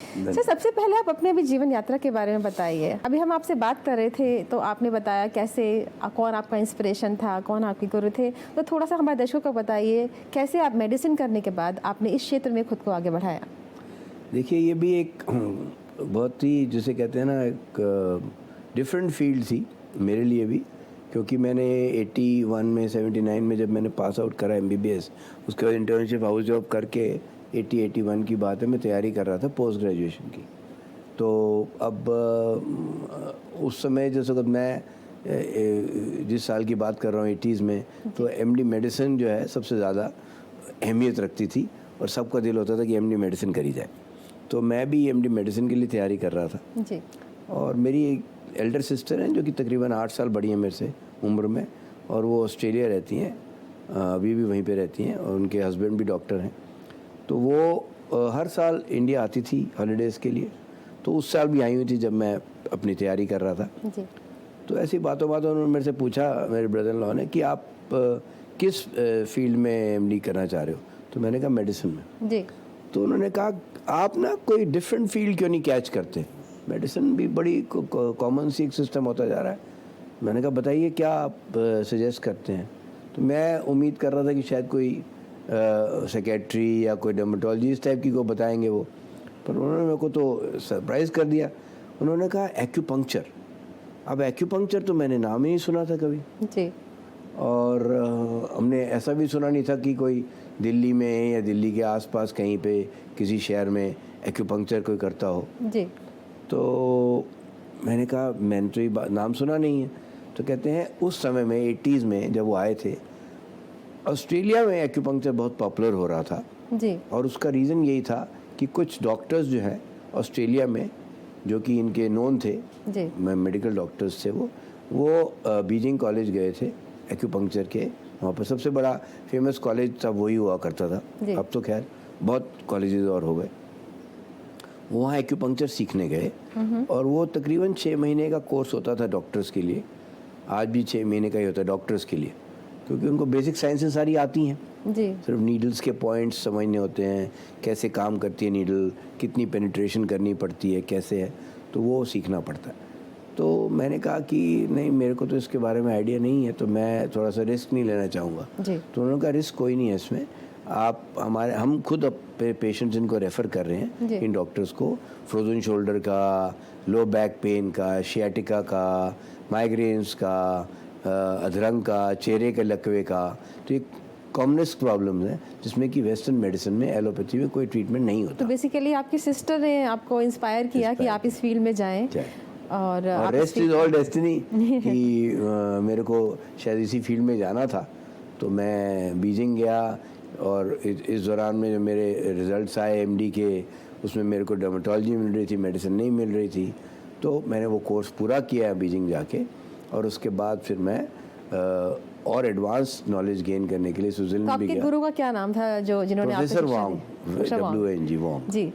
Sir, सबसे पहले आप अपने अभी जीवन यात्रा के बारे में बताइए। अभी हम आपसे बात कर रहे थे तो आपने बताया कैसे कौन आपका इंस्पिरेशन था, कौन आपके गुरु थे। तो थोड़ा सा हमारे दर्शकों को बताइए कैसे आप मेडिसिन करने के बाद आपने इस क्षेत्र में खुद को आगे बढ़ाया। देखिए, ये भी एक बहुत ही जिसे कहते हैं ना, एक डिफरेंट फील्ड थी मेरे लिए भी, क्योंकि मैंने 81 में 79 में जब मैंने पास आउट करा MBBS, उसके बाद इंटर्नशिप हाउस जॉब करके 81 की बात है, मैं तैयारी कर रहा था पोस्ट ग्रेजुएशन की। तो अब उस समय जैसे जब मैं जिस साल की बात कर रहा हूँ 80s में, तो MD मेडिसिन जो है सबसे ज़्यादा अहमियत रखती थी और सबका दिल होता था कि MD मेडिसिन करी जाए। तो मैं भी MD मेडिसिन के लिए तैयारी कर रहा था जी। और मेरी एक एल्डर सिस्टर हैं जो कि तकरीबन 8 साल बड़ी हैं मेरे से उम्र में, और वो ऑस्ट्रेलिया रहती हैं, अभी भी वहीं पे रहती हैं, और उनके हस्बैंड भी डॉक्टर हैं। तो वो हर साल इंडिया आती थी हॉलीडेज़ के लिए, तो उस साल भी आई हुई थी जब मैं अपनी तैयारी कर रहा था। जी। तो ऐसी बातों उन्होंने मेरे से पूछा, मेरे ब्रदर इन लॉ ने, कि आप किस फील्ड में MD करना चाह रहे हो? तो मैंने कहा मेडिसिन में। जी। तो उन्होंने कहा आप ना कोई डिफरेंट फील्ड क्यों नहीं कैच करते, मेडिसिन भी बड़ी कॉमन सी एक सिस्टम होता जा रहा है। मैंने कहा बताइए क्या आप सजेस्ट करते हैं। तो मैं उम्मीद कर रहा था कि शायद कोई सेक्रेटरी या कोई डर्मेटोलॉजी इस टाइप की को बताएंगे वो, पर उन्होंने मेरे को तो सरप्राइज़ कर दिया। उन्होंने कहा एक्यूपंक्चर। अब एक्यूपंक्चर तो मैंने नाम ही नहीं सुना था कभी। जी। और हमने ऐसा भी सुना नहीं था कि कोई दिल्ली में या दिल्ली के आसपास कहीं पे किसी शहर में एक्यूपंक्चर कोई करता हो। जी। तो मैंने कहा मैंने तो ये नाम सुना नहीं है। तो कहते हैं उस समय में 80s में जब वो आए थे, ऑस्ट्रेलिया में एक्यूपंक्चर बहुत पॉपुलर हो रहा था। जी। और उसका रीज़न यही था कि कुछ डॉक्टर्स जो हैं ऑस्ट्रेलिया में, जो कि इनके नोन थे, जी। मेडिकल डॉक्टर्स थे, वो बीजिंग कॉलेज गए थे एक्यूपंक्चर के। वहाँ पर सबसे बड़ा फेमस कॉलेज तब वही हुआ करता था, अब तो खैर बहुत कॉलेजेस और हो गए। वहाँ एक्यूपंक्चर सीखने गए और वो तकरीबन 6 महीने का कोर्स होता था डॉक्टर्स के लिए। आज भी 6 महीने का ही होता है डॉक्टर्स के लिए, क्योंकि उनको बेसिक साइंसेस सारी आती हैं। जी। सिर्फ नीडल्स के पॉइंट्स समझने होते हैं, कैसे काम करती है नीडल, कितनी पेनिट्रेशन करनी पड़ती है, कैसे है, तो वो सीखना पड़ता है। तो मैंने कहा कि नहीं, मेरे को तो इसके बारे में आइडिया नहीं है, तो मैं थोड़ा सा रिस्क नहीं लेना चाहूँगा। तो उन्होंने कहा रिस्क कोई नहीं है इसमें, आप हम खुद पेशेंट्स इनको रेफ़र कर रहे हैं इन डॉक्टर्स को, फ्रोजन शोल्डर का, लो बैक पेन का, शियाटिका का, माइग्रेन्स का, अधरंग का, चेहरे के लकवे का। तो ये कॉमनेस्ट प्रॉब्लम्स हैं जिसमें कि वेस्टर्न मेडिसिन में, एलोपैथी में कोई ट्रीटमेंट नहीं होता। तो बेसिकली आपकी सिस्टर ने आपको इंस्पायर किया कि आप इस फील्ड में जाएं। और रेस्ट इज ऑल डेस्टिनी कि मेरे को शायद इसी फील्ड में जाना था। तो मैं बीजिंग गया और इस दौरान में जो मेरे रिजल्ट्स आए MD के, उसमें मेरे को डर्मेटोलॉजी मिल रही थी, मेडिसिन नहीं मिल रही थी। तो मैंने वो कोर्स पूरा किया बीजिंग जाके, और उसके बाद फिर मैं और एडवांस नॉलेज गेन करने के लिए स्विट्जरलैंड भी गया। आपके गुरु का क्या नाम था जो जिन्होंने प्रोफेसर वांग, WNG वांग जी।